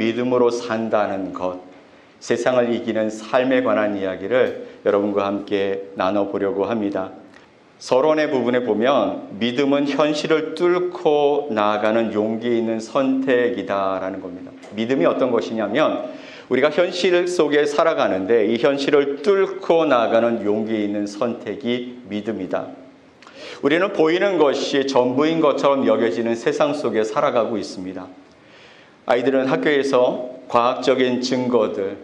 믿음으로 산다는 것, 세상을 이기는 삶에 관한 이야기를 여러분과 함께 나눠보려고 합니다. 서론의 부분에 보면 믿음은 현실을 뚫고 나아가는 용기 있는 선택이다라는 겁니다. 믿음이 어떤 것이냐면 우리가 현실 속에 살아가는데 이 현실을 뚫고 나아가는 용기 있는 선택이 믿음이다. 우리는 보이는 것이 전부인 것처럼 여겨지는 세상 속에 살아가고 있습니다. 아이들은 학교에서 과학적인 증거들,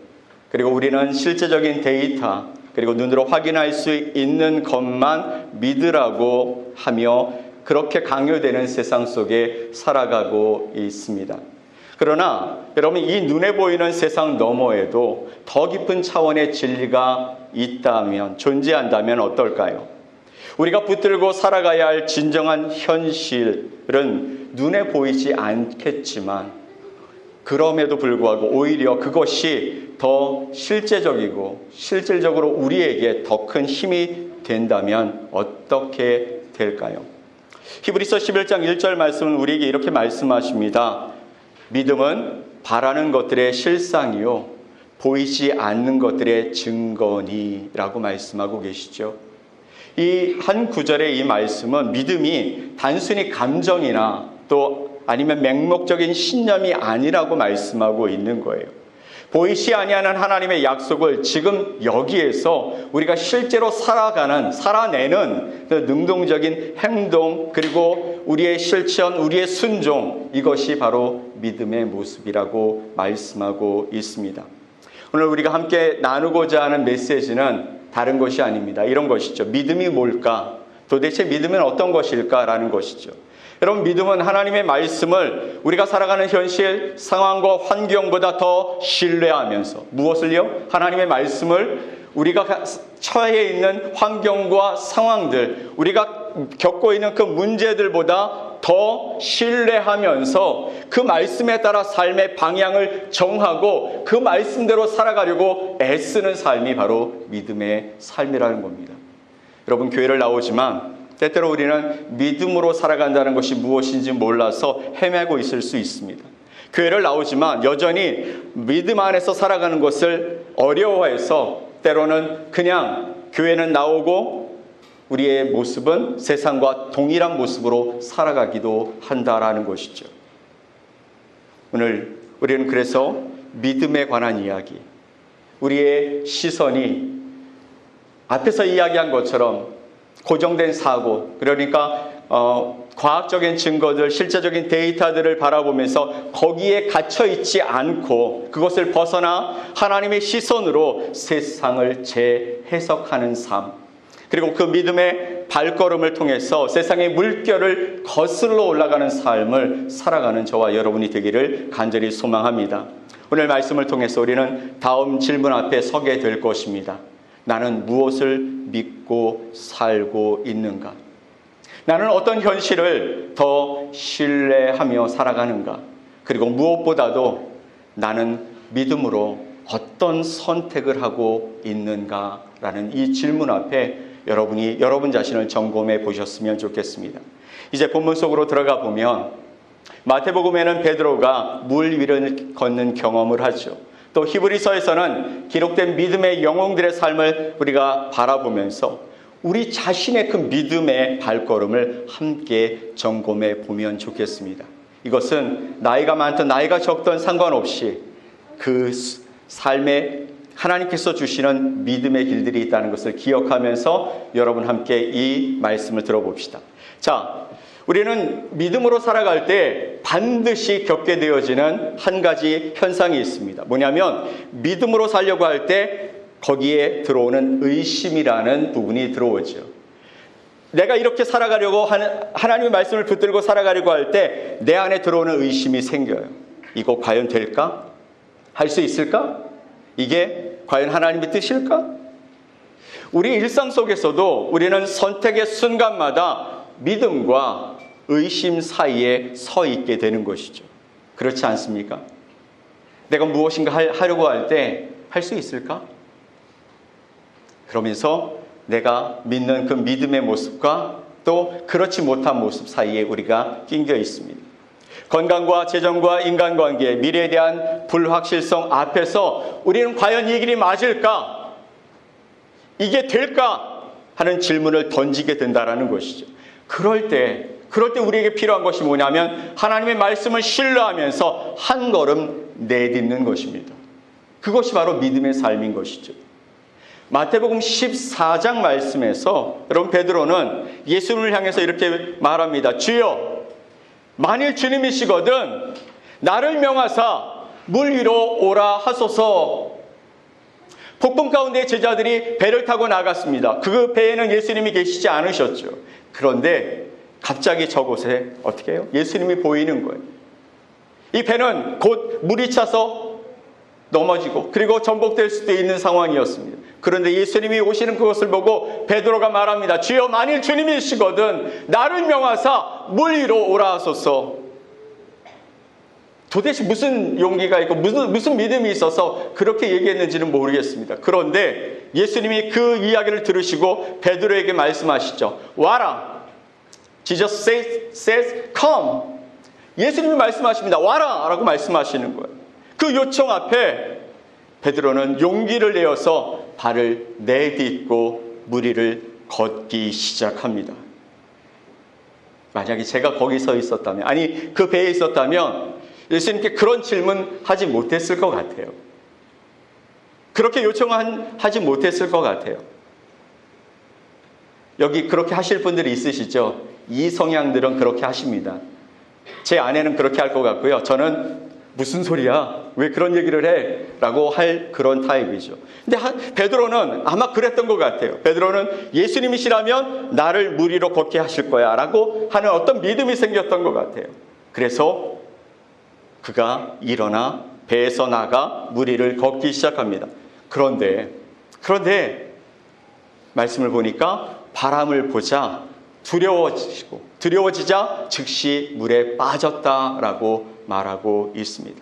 그리고 우리는 실제적인 데이터, 그리고 눈으로 확인할 수 있는 것만 믿으라고 하며 그렇게 강요되는 세상 속에 살아가고 있습니다. 그러나 여러분, 이 눈에 보이는 세상 너머에도 더 깊은 차원의 진리가 있다면, 존재한다면 어떨까요? 우리가 붙들고 살아가야 할 진정한 현실은 눈에 보이지 않겠지만 그럼에도 불구하고 오히려 그것이 더 실질적으로 우리에게 더 큰 힘이 된다면 어떻게 될까요? 히브리서 11장 1절 말씀은 우리에게 이렇게 말씀하십니다. 믿음은 바라는 것들의 실상이요 보이지 않는 것들의 증거니라고 말씀하고 계시죠. 이 한 구절의 이 말씀은 믿음이 단순히 감정이나 또 아니면 맹목적인 신념이 아니라고 말씀하고 있는 거예요. 보이지 아니하는 하나님의 약속을 지금 여기에서 우리가 실제로 살아내는 능동적인 행동, 그리고 우리의 실천, 우리의 순종, 이것이 바로 믿음의 모습이라고 말씀하고 있습니다. 오늘 우리가 함께 나누고자 하는 메시지는 다른 것이 아닙니다. 이런 것이죠. 믿음이 뭘까? 도대체 믿음은 어떤 것일까라는 것이죠. 여러분, 믿음은 하나님의 말씀을 우리가 살아가는 현실 상황과 환경보다 더 신뢰하면서 무엇을요? 하나님의 말씀을 우리가 처해 있는 환경과 상황들, 우리가 겪고 있는 그 문제들보다 더 신뢰하면서 그 말씀에 따라 삶의 방향을 정하고 그 말씀대로 살아가려고 애쓰는 삶이 바로 믿음의 삶이라는 겁니다. 여러분, 교회를 나오지만 때때로 우리는 믿음으로 살아간다는 것이 무엇인지 몰라서 헤매고 있을 수 있습니다. 교회를 나오지만 여전히 믿음 안에서 살아가는 것을 어려워해서 때로는 그냥 교회는 나오고 우리의 모습은 세상과 동일한 모습으로 살아가기도 한다라는 것이죠. 오늘 우리는 그래서 믿음에 관한 이야기, 우리의 시선이 앞에서 이야기한 것처럼 고정된 사고, 그러니까 과학적인 증거들, 실제적인 데이터들을 바라보면서 거기에 갇혀 있지 않고 그것을 벗어나 하나님의 시선으로 세상을 재해석하는 삶, 그리고 그 믿음의 발걸음을 통해서 세상의 물결을 거슬러 올라가는 삶을 살아가는 저와 여러분이 되기를 간절히 소망합니다. 오늘 말씀을 통해서 우리는 다음 질문 앞에 서게 될 것입니다. 나는 무엇을 믿고 살고 있는가? 나는 어떤 현실을 더 신뢰하며 살아가는가? 그리고 무엇보다도 나는 믿음으로 어떤 선택을 하고 있는가라는 이 질문 앞에 여러분이 여러분 자신을 점검해 보셨으면 좋겠습니다. 이제 본문 속으로 들어가 보면 마태복음에는 베드로가 물 위를 걷는 경험을 하죠. 또 히브리서에서는 기록된 믿음의 영웅들의 삶을 우리가 바라보면서 우리 자신의 그 믿음의 발걸음을 함께 점검해 보면 좋겠습니다. 이것은 나이가 많든 나이가 적든 상관없이 그 삶에 하나님께서 주시는 믿음의 길들이 있다는 것을 기억하면서 여러분 함께 이 말씀을 들어봅시다. 자, 우리는 믿음으로 살아갈 때 반드시 겪게 되어지는 한 가지 현상이 있습니다. 뭐냐면 믿음으로 살려고 할 때 거기에 들어오는 의심이라는 부분이 들어오죠. 내가 이렇게 살아가려고 하는 하나님의 말씀을 붙들고 살아가려고 할 때 내 안에 들어오는 의심이 생겨요. 이거 과연 될까? 할 수 있을까? 이게 과연 하나님의 뜻일까? 우리 일상 속에서도 우리는 선택의 순간마다 믿음과 의심 사이에 서 있게 되는 것이죠. 그렇지 않습니까? 내가 무엇인가 하려고 할 때 할 수 있을까? 그러면서 내가 믿는 그 믿음의 모습과 또 그렇지 못한 모습 사이에 우리가 낑겨 있습니다. 건강과 재정과 인간관계, 미래에 대한 불확실성 앞에서 우리는 과연 이 길이 맞을까? 이게 될까? 하는 질문을 던지게 된다는 것이죠. 그럴 때 우리에게 필요한 것이 뭐냐면 하나님의 말씀을 신뢰하면서 한 걸음 내딛는 것입니다. 그것이 바로 믿음의 삶인 것이죠. 마태복음 14장 말씀에서 여러분 베드로는 예수님을 향해서 이렇게 말합니다. 주여, 만일 주님이시거든 나를 명하사 물 위로 오라 하소서. 폭풍 가운데 제자들이 배를 타고 나갔습니다. 그 배에는 예수님이 계시지 않으셨죠. 그런데 갑자기 저곳에 어떻게 해요? 예수님이 보이는 거예요. 이 배는 곧 물이 차서 넘어지고 그리고 전복될 수도 있는 상황이었습니다. 그런데 예수님이 오시는 그것을 보고 베드로가 말합니다. 주여, 만일 주님이시거든 나를 명하사 물 위로 오라 하소서. 도대체 무슨 용기가 있고 무슨 믿음이 있어서 그렇게 얘기했는지는 모르겠습니다. 그런데 예수님이 그 이야기를 들으시고 베드로에게 말씀하시죠. 와라. Jesus says come. 예수님이 말씀하십니다. 와라 라고 말씀하시는 거예요. 그 요청 앞에 베드로는 용기를 내어서 발을 내딛고 물 위를 걷기 시작합니다. 만약에 제가 거기 서 있었다면, 아니 그 배에 있었다면 예수님께 그런 질문 하지 못했을 것 같아요. 그렇게 요청하지 못했을 것 같아요. 여기 그렇게 하실 분들이 있으시죠? 이 성향들은 그렇게 하십니다. 제 아내는 그렇게 할 것 같고요. 저는 무슨 소리야? 왜 그런 얘기를 해? 라고 할 그런 타입이죠. 근데 베드로는 아마 그랬던 것 같아요. 베드로는 예수님이시라면 나를 물 위로 걷게 하실 거야 라고 하는 어떤 믿음이 생겼던 것 같아요. 그래서 그가 일어나 배에서 나가 물 위를 걷기 시작합니다. 그런데 말씀을 보니까 바람을 보자 두려워지자 즉시 물에 빠졌다라고 말하고 있습니다.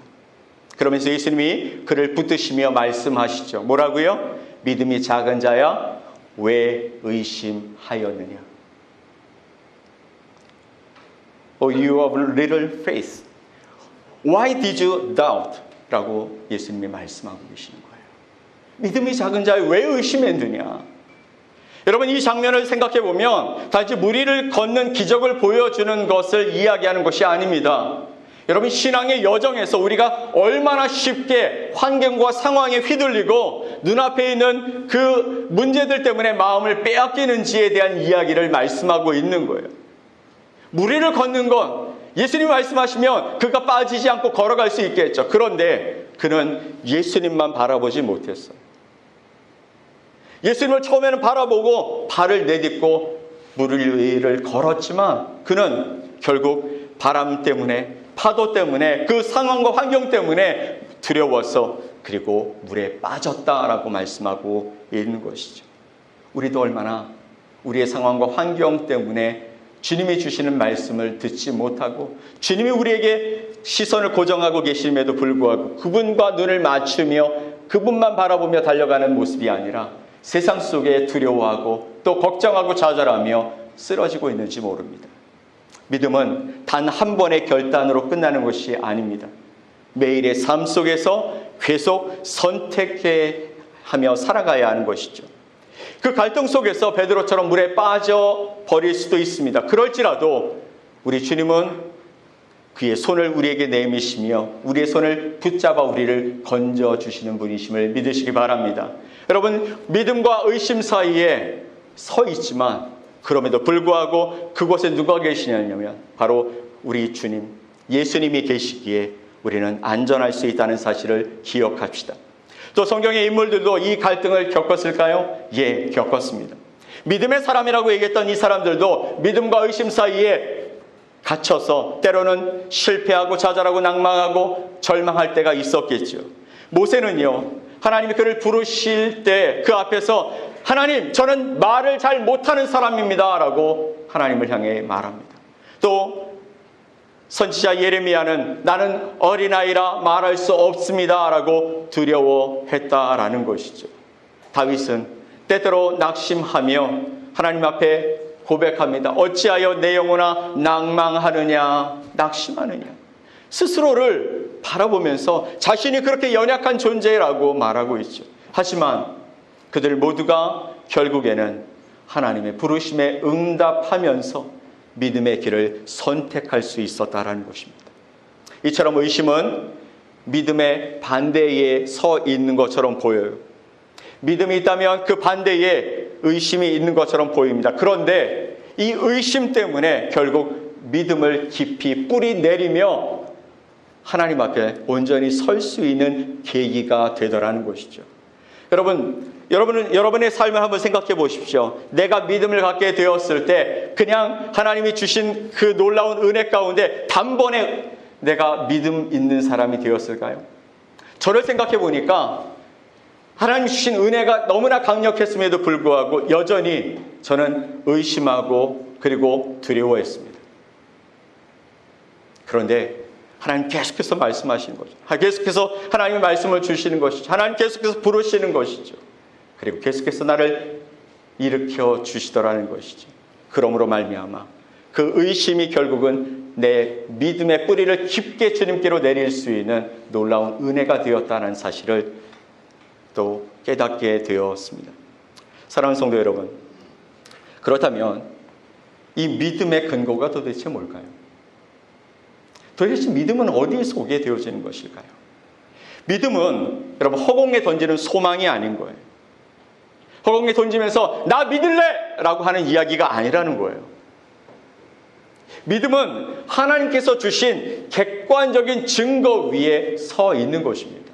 그러면서 예수님이 그를 붙드시며 말씀하시죠. 뭐라고요? 믿음이 작은 자야 왜 의심하였느냐? Oh, you of little faith. Why did you doubt? 라고 예수님이 말씀하고 계시는 거예요. 믿음이 작은 자야 왜 의심했느냐? 여러분, 이 장면을 생각해 보면 단지 물 위를 걷는 기적을 보여주는 것을 이야기하는 것이 아닙니다. 여러분, 신앙의 여정에서 우리가 얼마나 쉽게 환경과 상황에 휘둘리고 눈앞에 있는 그 문제들 때문에 마음을 빼앗기는지에 대한 이야기를 말씀하고 있는 거예요. 물 위를 걷는 건 예수님이 말씀하시면 그가 빠지지 않고 걸어갈 수 있겠죠. 그런데 그는 예수님만 바라보지 못했어요. 예수님을 처음에는 바라보고 발을 내딛고 물 위를 걸었지만 그는 결국 바람 때문에, 파도 때문에, 그 상황과 환경 때문에 두려워서 그리고 물에 빠졌다라고 말씀하고 있는 것이죠. 우리도 얼마나 우리의 상황과 환경 때문에 주님이 주시는 말씀을 듣지 못하고 주님이 우리에게 시선을 고정하고 계심에도 불구하고 그분과 눈을 맞추며 그분만 바라보며 달려가는 모습이 아니라 세상 속에 두려워하고 또 걱정하고 좌절하며 쓰러지고 있는지 모릅니다. 믿음은 단 한 번의 결단으로 끝나는 것이 아닙니다. 매일의 삶 속에서 계속 선택하며 살아가야 하는 것이죠. 그 갈등 속에서 베드로처럼 물에 빠져버릴 수도 있습니다. 그럴지라도 우리 주님은 그의 손을 우리에게 내미시며 우리의 손을 붙잡아 우리를 건져주시는 분이심을 믿으시기 바랍니다. 여러분, 믿음과 의심 사이에 서 있지만 그럼에도 불구하고 그곳에 누가 계시냐면 바로 우리 주님, 예수님이 계시기에 우리는 안전할 수 있다는 사실을 기억합시다. 또 성경의 인물들도 이 갈등을 겪었을까요? 예, 겪었습니다. 믿음의 사람이라고 얘기했던 이 사람들도 믿음과 의심 사이에 갇혀서 때로는 실패하고 좌절하고 낭망하고 절망할 때가 있었겠죠. 모세는요, 하나님이 그를 부르실 때 그 앞에서 하나님, 저는 말을 잘 못하는 사람입니다 라고 하나님을 향해 말합니다. 또 선지자 예레미야는 나는 어린아이라 말할 수 없습니다 라고 두려워했다라는 것이죠. 다윗은 때때로 낙심하며 하나님 앞에 고백합니다. 어찌하여 내 영혼아 낭망하느냐, 낙심하느냐. 스스로를 바라보면서 자신이 그렇게 연약한 존재라고 말하고 있죠. 하지만 그들 모두가 결국에는 하나님의 부르심에 응답하면서 믿음의 길을 선택할 수 있었다라는 것입니다. 이처럼 의심은 믿음의 반대에 서 있는 것처럼 보여요. 믿음이 있다면 그 반대에 의심이 있는 것처럼 보입니다. 그런데 이 의심 때문에 결국 믿음을 깊이 뿌리 내리며 하나님 앞에 온전히 설 수 있는 계기가 되더라는 것이죠. 여러분은 여러분의 삶을 한번 생각해 보십시오. 내가 믿음을 갖게 되었을 때 그냥 하나님이 주신 그 놀라운 은혜 가운데 단번에 내가 믿음 있는 사람이 되었을까요? 저를 생각해 보니까 하나님 주신 은혜가 너무나 강력했음에도 불구하고 여전히 저는 의심하고 그리고 두려워했습니다. 그런데 하나님 계속해서 말씀하시는 거죠. 계속해서 하나님의 말씀을 주시는 것이죠. 하나님 계속해서 부르시는 것이죠. 그리고 계속해서 나를 일으켜 주시더라는 것이죠. 그러므로 말미암아 그 의심이 결국은 내 믿음의 뿌리를 깊게 주님께로 내릴 수 있는 놀라운 은혜가 되었다는 사실을 또 깨닫게 되었습니다. 사랑하는 성도 여러분, 그렇다면 이 믿음의 근거가 도대체 뭘까요? 도대체 믿음은 어디에서 오게 되어지는 것일까요? 믿음은 여러분 허공에 던지는 소망이 아닌 거예요. 허공에 던지면서 나 믿을래! 라고 하는 이야기가 아니라는 거예요. 믿음은 하나님께서 주신 객관적인 증거 위에 서 있는 것입니다.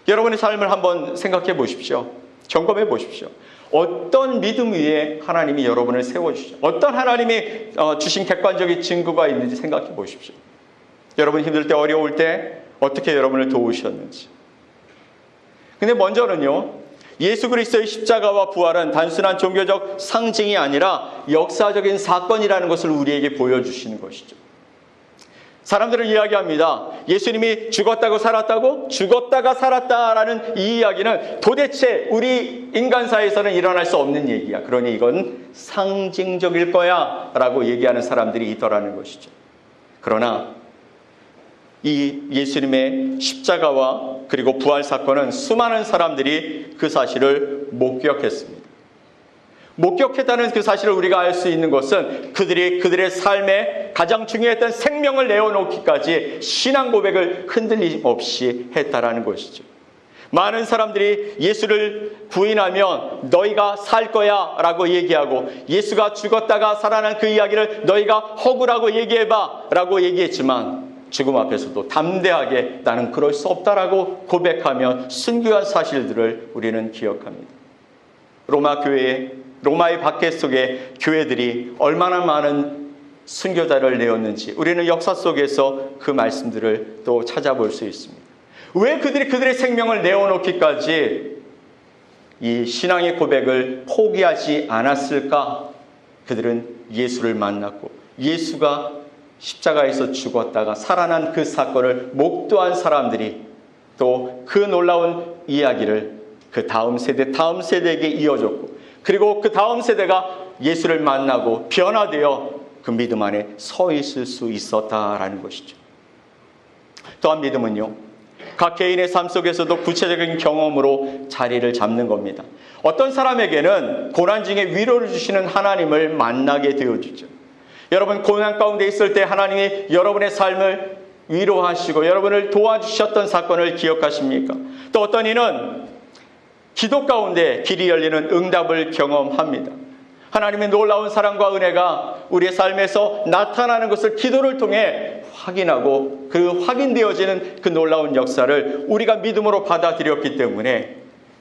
여러분의 삶을 한번 생각해 보십시오. 점검해 보십시오. 어떤 믿음 위에 하나님이 여러분을 세워주시죠? 어떤 하나님이 주신 객관적인 증거가 있는지 생각해 보십시오. 여러분 힘들 때 어려울 때 어떻게 여러분을 도우셨는지. 근데 먼저는요, 예수 그리스도의 십자가와 부활은 단순한 종교적 상징이 아니라 역사적인 사건이라는 것을 우리에게 보여주시는 것이죠. 사람들은 이야기합니다. 예수님이 죽었다고 살았다고? 죽었다가 살았다라는 이 이야기는 도대체 우리 인간사에서는 일어날 수 없는 얘기야. 그러니 이건 상징적일 거야 라고 얘기하는 사람들이 있더라는 것이죠. 그러나 이 예수님의 십자가와 그리고 부활 사건은 수많은 사람들이 그 사실을 목격했습니다. 목격했다는 그 사실을 우리가 알 수 있는 것은 그들의 삶에 가장 중요했던 생명을 내어놓기까지 신앙 고백을 흔들림 없이 했다라는 것이죠. 많은 사람들이 예수를 부인하면 너희가 살 거야 라고 얘기하고 예수가 죽었다가 살아난 그 이야기를 너희가 허구라고 얘기해봐 라고 얘기했지만 죽음 앞에서도 담대하게 나는 그럴 수 없다라고 고백하며 순교한 사실들을 우리는 기억합니다. 로마의 박해 속에 교회들이 얼마나 많은 순교자를 내었는지 우리는 역사 속에서 그 말씀들을 또 찾아볼 수 있습니다. 왜 그들이 그들의 생명을 내어놓기까지 이 신앙의 고백을 포기하지 않았을까? 그들은 예수를 만났고 예수가 십자가에서 죽었다가 살아난 그 사건을 목도한 사람들이 또 그 놀라운 이야기를 그 다음 세대에게 이어줬고 그리고 그 다음 세대가 예수를 만나고 변화되어 그 믿음 안에 서 있을 수 있었다라는 것이죠. 또한 믿음은요, 각 개인의 삶 속에서도 구체적인 경험으로 자리를 잡는 겁니다. 어떤 사람에게는 고난 중에 위로를 주시는 하나님을 만나게 되어주죠. 여러분 고난 가운데 있을 때 하나님이 여러분의 삶을 위로하시고 여러분을 도와주셨던 사건을 기억하십니까? 또 어떤 이는 기도 가운데 길이 열리는 응답을 경험합니다. 하나님의 놀라운 사랑과 은혜가 우리의 삶에서 나타나는 것을 기도를 통해 확인하고 그 확인되어지는 그 놀라운 역사를 우리가 믿음으로 받아들였기 때문에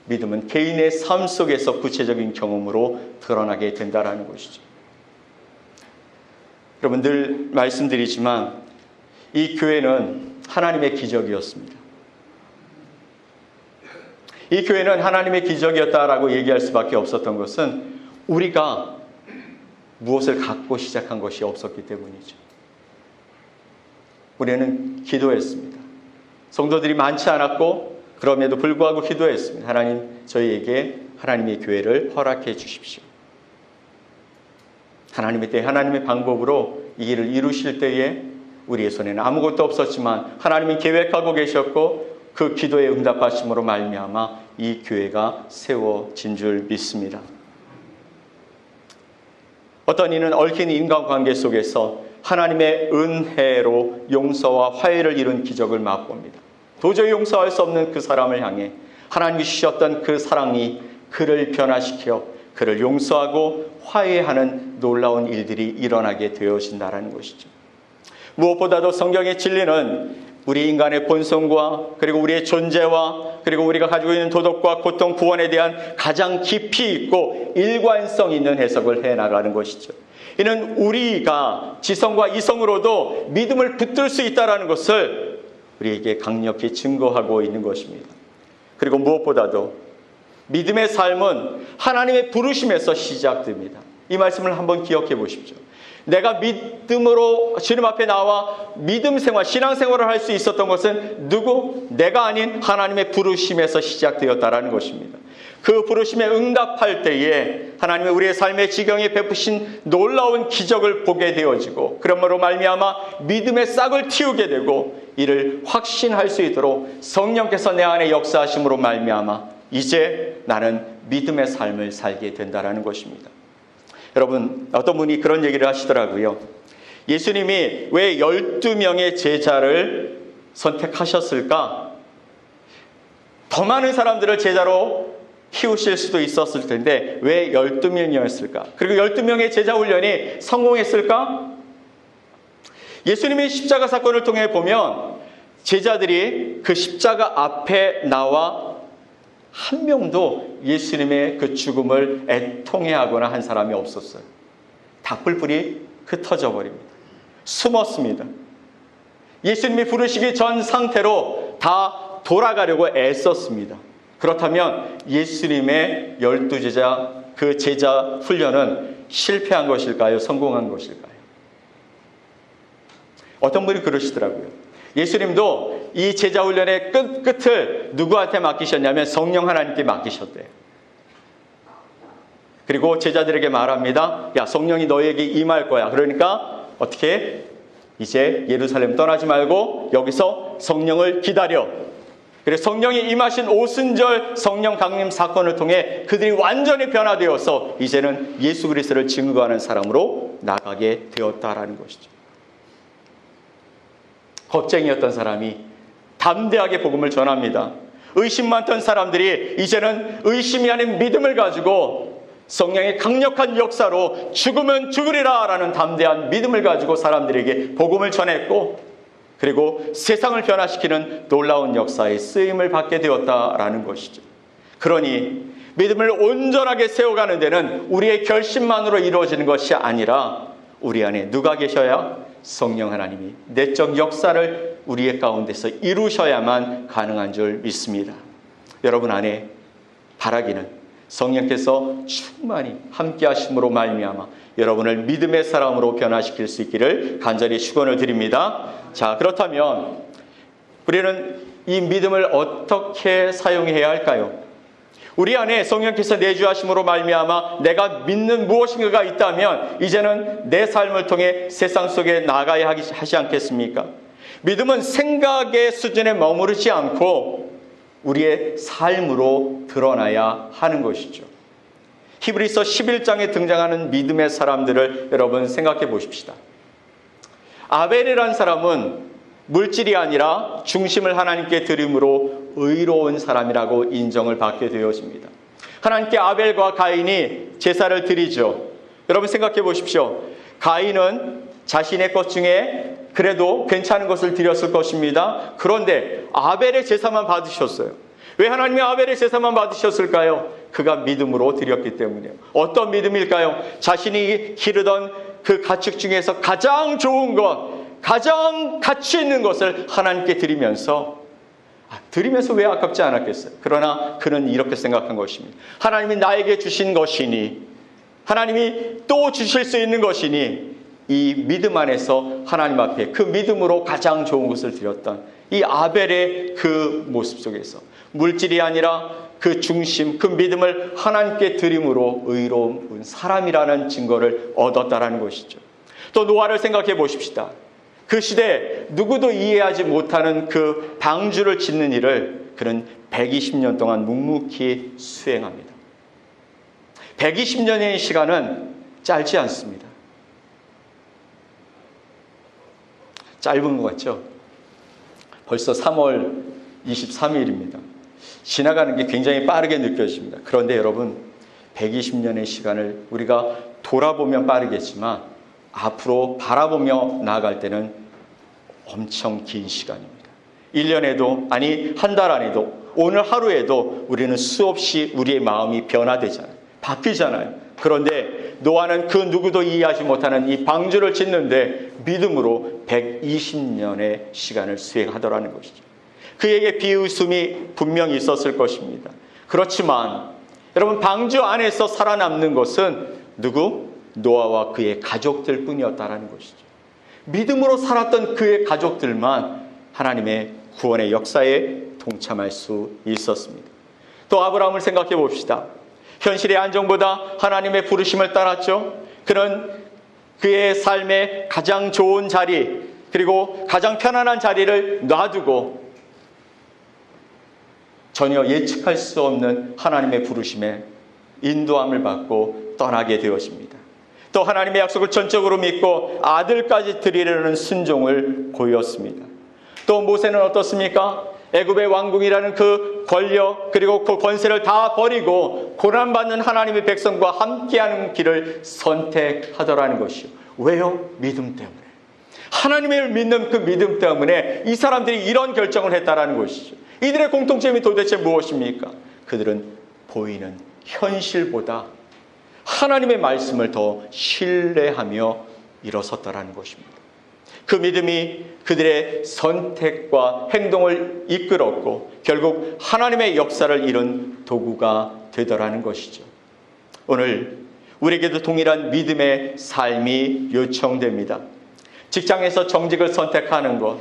믿음은 개인의 삶 속에서 구체적인 경험으로 드러나게 된다는 것이죠. 여러분 늘 말씀드리지만 이 교회는 하나님의 기적이었습니다. 이 교회는 하나님의 기적이었다라고 얘기할 수밖에 없었던 것은 우리가 무엇을 갖고 시작한 것이 없었기 때문이죠. 우리는 기도했습니다. 성도들이 많지 않았고 그럼에도 불구하고 기도했습니다. 하나님, 저희에게 하나님의 교회를 허락해 주십시오. 하나님의 방법으로 이 일을 이루실 때에 우리의 손에는 아무것도 없었지만 하나님이 계획하고 계셨고 그 기도에 응답하심으로 말미암아 이 교회가 세워진 줄 믿습니다. 어떤 이는 얽힌 인간관계 속에서 하나님의 은혜로 용서와 화해를 이룬 기적을 맛봅니다. 도저히 용서할 수 없는 그 사람을 향해 하나님이 주셨던 그 사랑이 그를 변화시켜 그를 용서하고 화해하는 놀라운 일들이 일어나게 되어진다는 것이죠. 무엇보다도 성경의 진리는 우리 인간의 본성과 그리고 우리의 존재와 그리고 우리가 가지고 있는 도덕과 고통, 구원에 대한 가장 깊이 있고 일관성 있는 해석을 해나가는 것이죠. 이는 우리가 지성과 이성으로도 믿음을 붙들 수 있다는 것을 우리에게 강력히 증거하고 있는 것입니다. 그리고 무엇보다도 믿음의 삶은 하나님의 부르심에서 시작됩니다. 이 말씀을 한번 기억해 보십시오. 내가 믿음으로 주님 앞에 나와 믿음 생활, 신앙 생활을 할 수 있었던 것은 누구? 내가 아닌 하나님의 부르심에서 시작되었다라는 것입니다. 그 부르심에 응답할 때에 하나님이 우리의 삶의 지경에 베푸신 놀라운 기적을 보게 되어지고 그러므로 말미암아 믿음의 싹을 틔우게 되고 이를 확신할 수 있도록 성령께서 내 안에 역사하심으로 말미암아 이제 나는 믿음의 삶을 살게 된다라는 것입니다. 여러분, 어떤 분이 그런 얘기를 하시더라고요. 예수님이 왜 12명의 제자를 선택하셨을까? 더 많은 사람들을 제자로 키우실 수도 있었을 텐데 왜 12명이었을까? 그리고 12명의 제자 훈련이 성공했을까? 예수님의 십자가 사건을 통해 보면 제자들이 그 십자가 앞에 나와 한 명도 예수님의 그 죽음을 애통해하거나 한 사람이 없었어요. 다 뿔뿔이 흩어져 버립니다. 숨었습니다. 예수님이 부르시기 전 상태로 다 돌아가려고 애썼습니다. 그렇다면 예수님의 12제자 그 제자 훈련은 실패한 것일까요? 성공한 것일까요? 어떤 분이 그러시더라고요. 예수님도 이 제자 훈련의 끝을 누구한테 맡기셨냐면 성령 하나님께 맡기셨대요. 그리고 제자들에게 말합니다. 야, 성령이 너에게 임할 거야. 그러니까 어떻게? 이제 예루살렘 떠나지 말고 여기서 성령을 기다려. 그래서 성령이 임하신 오순절 성령 강림 사건을 통해 그들이 완전히 변화되어서 이제는 예수 그리스도를 증거하는 사람으로 나가게 되었다라는 것이죠. 겁쟁이였던 사람이 담대하게 복음을 전합니다. 의심 많던 사람들이 이제는 의심이 아닌 믿음을 가지고 성령의 강력한 역사로 죽으면 죽으리라 라는 담대한 믿음을 가지고 사람들에게 복음을 전했고 그리고 세상을 변화시키는 놀라운 역사에 쓰임을 받게 되었다라는 것이죠. 그러니 믿음을 온전하게 세워가는 데는 우리의 결심만으로 이루어지는 것이 아니라 우리 안에 누가 계셔야? 성령 하나님이 내적 역사를 우리의 가운데서 이루셔야만 가능한 줄 믿습니다. 여러분 안에 바라기는 성령께서 충만히 함께 하심으로 말미암아 여러분을 믿음의 사람으로 변화시킬 수 있기를 간절히 축원을 드립니다. 자, 그렇다면 우리는 이 믿음을 어떻게 사용해야 할까요? 우리 안에 성령께서 내주하심으로 말미암아 내가 믿는 무엇인가가 있다면 이제는 내 삶을 통해 세상 속에 나가야 하지 않겠습니까? 믿음은 생각의 수준에 머무르지 않고 우리의 삶으로 드러나야 하는 것이죠. 히브리서 11장에 등장하는 믿음의 사람들을 여러분 생각해 보십시다. 아벨이라는 사람은 물질이 아니라 중심을 하나님께 드림으로 의로운 사람이라고 인정을 받게 되어집니다. 하나님께 아벨과 가인이 제사를 드리죠. 여러분 생각해 보십시오. 가인은 자신의 것 중에 그래도 괜찮은 것을 드렸을 것입니다. 그런데 아벨의 제사만 받으셨어요. 왜 하나님이 아벨의 제사만 받으셨을까요? 그가 믿음으로 드렸기 때문이에요. 어떤 믿음일까요? 자신이 기르던 그 가축 중에서 가장 좋은 것, 가장 가치 있는 것을 하나님께 드리면서 왜 아깝지 않았겠어요? 그러나 그는 이렇게 생각한 것입니다. 하나님이 나에게 주신 것이니 하나님이 또 주실 수 있는 것이니 이 믿음 안에서 하나님 앞에 그 믿음으로 가장 좋은 것을 드렸던 이 아벨의 그 모습 속에서 물질이 아니라 그 중심, 그 믿음을 하나님께 드림으로 의로운 사람이라는 증거를 얻었다라는 것이죠. 또 노아를 생각해 보십시다. 그 시대에 누구도 이해하지 못하는 그 방주를 짓는 일을 그는 120년 동안 묵묵히 수행합니다. 120년의 시간은 짧지 않습니다. 짧은 것 같죠? 벌써 3월 23일입니다. 지나가는 게 굉장히 빠르게 느껴집니다. 그런데 여러분, 120년의 시간을 우리가 돌아보면 빠르겠지만 앞으로 바라보며 나아갈 때는 엄청 긴 시간입니다. 1년에도, 아니 한 달 안에도, 오늘 하루에도 우리는 수없이 우리의 마음이 변화되잖아요. 바뀌잖아요. 그런데 노아는 그 누구도 이해하지 못하는 이 방주를 짓는데 믿음으로 120년의 시간을 수행하더라는 것이죠. 그에게 비웃음이 분명히 있었을 것입니다. 그렇지만 여러분, 방주 안에서 살아남는 것은 누구? 노아와 그의 가족들 뿐이었다라는 것이죠. 믿음으로 살았던 그의 가족들만 하나님의 구원의 역사에 동참할 수 있었습니다. 또 아브라함을 생각해 봅시다. 현실의 안정보다 하나님의 부르심을 따랐죠. 그는 그의 삶의 가장 좋은 자리, 그리고 가장 편안한 자리를 놔두고 전혀 예측할 수 없는 하나님의 부르심에 인도함을 받고 떠나게 되어집니다. 또 하나님의 약속을 전적으로 믿고 아들까지 드리려는 순종을 보였습니다. 또 모세는 어떻습니까? 애굽의 왕궁이라는 그 권력, 그리고 그 권세를 다 버리고 고난받는 하나님의 백성과 함께하는 길을 선택하더라는 것이요. 왜요? 믿음 때문에. 하나님을 믿는 그 믿음 때문에 이 사람들이 이런 결정을 했다라는 것이죠. 이들의 공통점이 도대체 무엇입니까? 그들은 보이는 현실보다 하나님의 말씀을 더 신뢰하며 일어섰다라는 것입니다. 그 믿음이 그들의 선택과 행동을 이끌었고 결국 하나님의 역사를 이룬 도구가 되더라는 것이죠. 오늘 우리에게도 동일한 믿음의 삶이 요청됩니다. 직장에서 정직을 선택하는 것.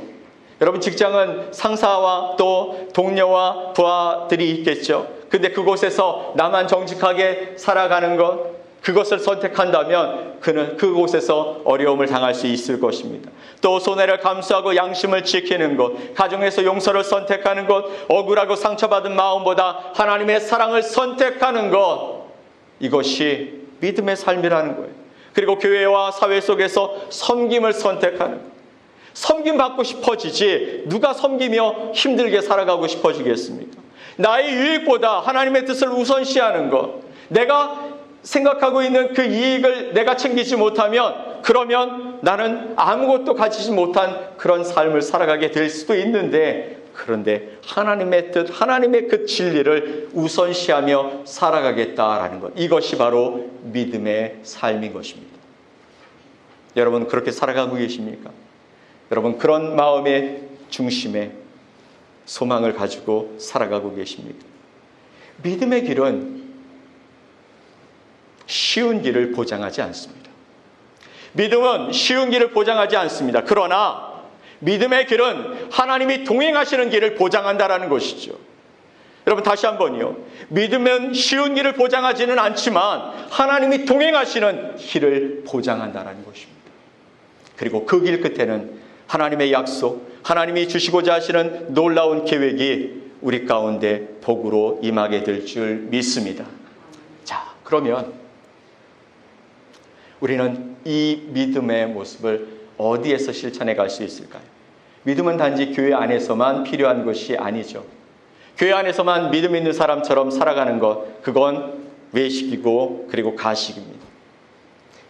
여러분, 직장은 상사와 또 동료와 부하들이 있겠죠. 근데 그곳에서 나만 정직하게 살아가는 것, 그것을 선택한다면 그는 그곳에서 어려움을 당할 수 있을 것입니다. 또 손해를 감수하고 양심을 지키는 것, 가정에서 용서를 선택하는 것, 억울하고 상처받은 마음보다 하나님의 사랑을 선택하는 것, 이것이 믿음의 삶이라는 거예요. 그리고 교회와 사회 속에서 섬김을 선택하는 것. 섬김 받고 싶어지지 누가 섬기며 힘들게 살아가고 싶어지겠습니까? 나의 유익보다 하나님의 뜻을 우선시하는 것. 내가 생각하고 있는 그 이익을 내가 챙기지 못하면 그러면 나는 아무것도 가지지 못한 그런 삶을 살아가게 될 수도 있는데, 그런데 하나님의 뜻, 하나님의 그 진리를 우선시하며 살아가겠다라는 것. 이것이 바로 믿음의 삶인 것입니다. 여러분, 그렇게 살아가고 계십니까? 여러분, 그런 마음의 중심에 소망을 가지고 살아가고 계십니까? 믿음의 길은 쉬운 길을 보장하지 않습니다. 믿음은 쉬운 길을 보장하지 않습니다. 그러나 믿음의 길은 하나님이 동행하시는 길을 보장한다라는 것이죠. 여러분, 다시 한번요. 믿음은 쉬운 길을 보장하지는 않지만 하나님이 동행하시는 길을 보장한다라는 것입니다. 그리고 그 길 끝에는 하나님의 약속, 하나님이 주시고자 하시는 놀라운 계획이 우리 가운데 복으로 임하게 될 줄 믿습니다. 자, 그러면 우리는 이 믿음의 모습을 어디에서 실천해 갈 수 있을까요? 믿음은 단지 교회 안에서만 필요한 것이 아니죠. 교회 안에서만 믿음 있는 사람처럼 살아가는 것, 그건 외식이고 그리고 가식입니다.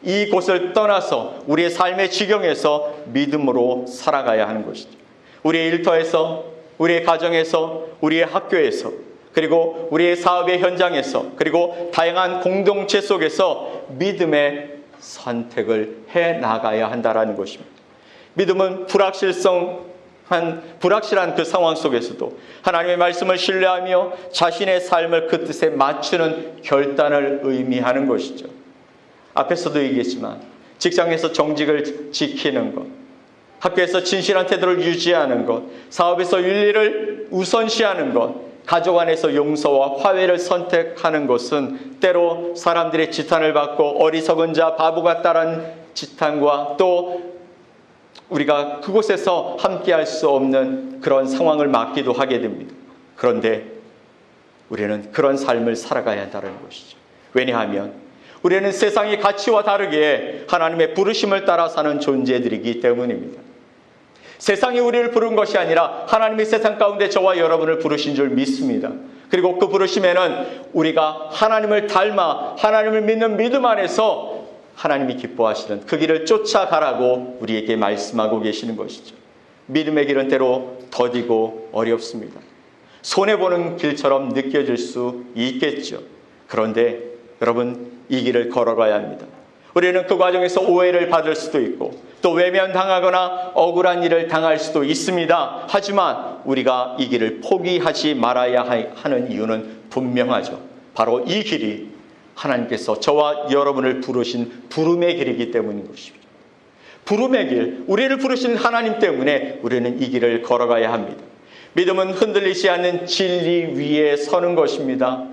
이곳을 떠나서 우리의 삶의 지경에서 믿음으로 살아가야 하는 것이죠. 우리의 일터에서, 우리의 가정에서, 우리의 학교에서, 그리고 우리의 사업의 현장에서, 그리고 다양한 공동체 속에서 믿음의 선택을 해 나가야 한다는 것입니다. 믿음은 불확실한 그 상황 속에서도 하나님의 말씀을 신뢰하며 자신의 삶을 그 뜻에 맞추는 결단을 의미하는 것이죠. 앞에서도 얘기했지만 직장에서 정직을 지키는 것, 학교에서 진실한 태도를 유지하는 것, 사업에서 윤리를 우선시하는 것, 가족 안에서 용서와 화해를 선택하는 것은 때로 사람들의 지탄을 받고 어리석은 자, 바보 같다라는 지탄과 또 우리가 그곳에서 함께할 수 없는 그런 상황을 맞기도 하게 됩니다. 그런데 우리는 그런 삶을 살아가야 한다는 것이죠. 왜냐하면 우리는 세상의 가치와 다르게 하나님의 부르심을 따라 사는 존재들이기 때문입니다. 세상이 우리를 부른 것이 아니라 하나님이 세상 가운데 저와 여러분을 부르신 줄 믿습니다. 그리고 그 부르심에는 우리가 하나님을 닮아 하나님을 믿는 믿음 안에서 하나님이 기뻐하시는 그 길을 쫓아가라고 우리에게 말씀하고 계시는 것이죠. 믿음의 길은 때로 더디고 어렵습니다. 손해보는 길처럼 느껴질 수 있겠죠. 그런데 여러분, 이 길을 걸어가야 합니다. 우리는 그 과정에서 오해를 받을 수도 있고 또 외면당하거나 억울한 일을 당할 수도 있습니다. 하지만 우리가 이 길을 포기하지 말아야 하는 이유는 분명하죠. 바로 이 길이 하나님께서 저와 여러분을 부르신 부름의 길이기 때문인 것입니다. 부름의 길, 우리를 부르신 하나님 때문에 우리는 이 길을 걸어가야 합니다. 믿음은 흔들리지 않는 진리 위에 서는 것입니다.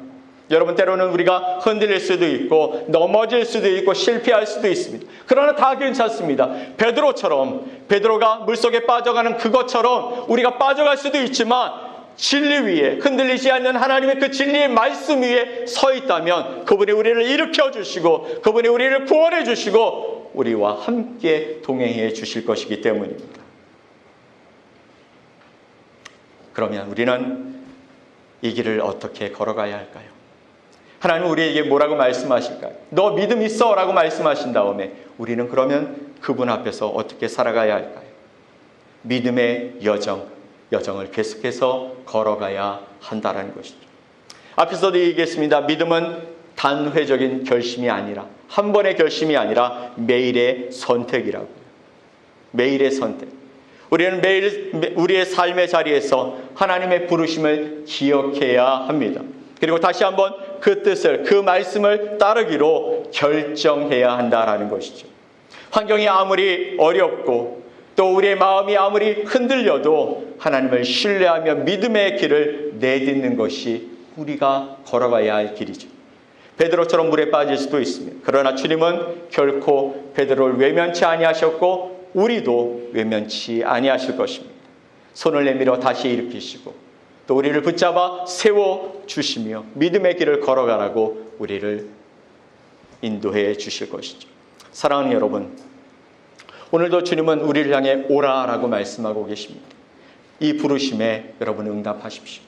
여러분, 때로는 우리가 흔들릴 수도 있고 넘어질 수도 있고 실패할 수도 있습니다. 그러나 다 괜찮습니다. 베드로가 물속에 빠져가는 그것처럼 우리가 빠져갈 수도 있지만 진리 위에, 흔들리지 않는 하나님의 그 진리의 말씀 위에 서 있다면 그분이 우리를 일으켜 주시고 그분이 우리를 구원해 주시고 우리와 함께 동행해 주실 것이기 때문입니다. 그러면 우리는 이 길을 어떻게 걸어가야 할까요? 하나님은 우리에게 뭐라고 말씀하실까요? 너 믿음 있어 라고 말씀하신 다음에 우리는 그러면 그분 앞에서 어떻게 살아가야 할까요? 믿음의 여정을 계속해서 걸어가야 한다는 것이죠. 앞에서도 얘기했습니다. 믿음은 단회적인 결심이 아니라, 한 번의 결심이 아니라 매일의 선택이라고요. 매일의 선택. 우리는 매일 우리의 삶의 자리에서 하나님의 부르심을 기억해야 합니다. 그리고 다시 한번 그 뜻을, 그 말씀을 따르기로 결정해야 한다라는 것이죠. 환경이 아무리 어렵고 또 우리의 마음이 아무리 흔들려도 하나님을 신뢰하며 믿음의 길을 내딛는 것이 우리가 걸어가야 할 길이죠. 베드로처럼 물에 빠질 수도 있습니다. 그러나 주님은 결코 베드로를 외면치 아니하셨고 우리도 외면치 아니하실 것입니다. 손을 내밀어 다시 일으키시고 또 우리를 붙잡아 세워주시며 믿음의 길을 걸어가라고 우리를 인도해 주실 것이죠. 사랑하는 여러분, 오늘도 주님은 우리를 향해 오라라고 말씀하고 계십니다. 이 부르심에 여러분 응답하십시오.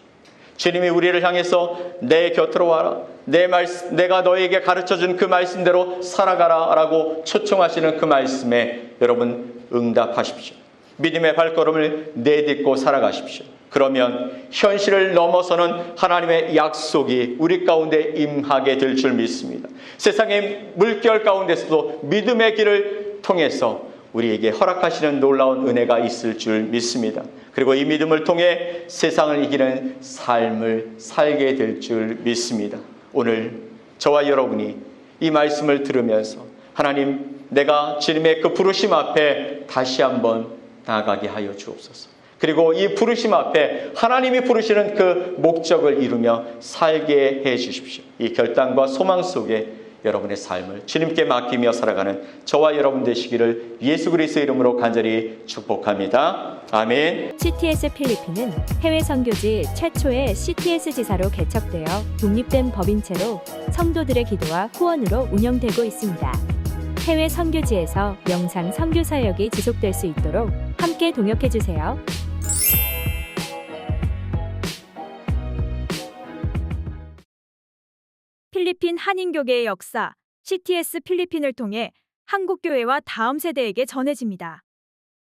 주님이 우리를 향해서 내 곁으로 와라, 내가 너에게 가르쳐준 그 말씀대로 살아가라 라고 초청하시는 그 말씀에 여러분 응답하십시오. 믿음의 발걸음을 내딛고 살아가십시오. 그러면 현실을 넘어서는 하나님의 약속이 우리 가운데 임하게 될 줄 믿습니다. 세상의 물결 가운데서도 믿음의 길을 통해서 우리에게 허락하시는 놀라운 은혜가 있을 줄 믿습니다. 그리고 이 믿음을 통해 세상을 이기는 삶을 살게 될 줄 믿습니다. 오늘 저와 여러분이 이 말씀을 들으면서 하나님, 내가 주님의 그 부르심 앞에 다시 한번 나아가게 하여 주옵소서. 그리고 이 부르심 앞에 하나님이 부르시는 그 목적을 이루며 살게 해 주십시오. 이 결단과 소망 속에 여러분의 삶을 주님께 맡기며 살아가는 저와 여러분 되시기를 예수 그리스도의 이름으로 간절히 축복합니다. 아멘. CTS 필리핀은 해외 선교지 최초의 CTS 지사로 개척되어 독립된 법인체로 성도들의 기도와 후원으로 운영되고 있습니다. 해외 선교지에서 영상 선교 사역이 지속될 수 있도록 함께 동역해 주세요. 필리핀 한인교계의 역사, CTS 필리핀을 통해 한국교회와 다음 세대에게 전해집니다.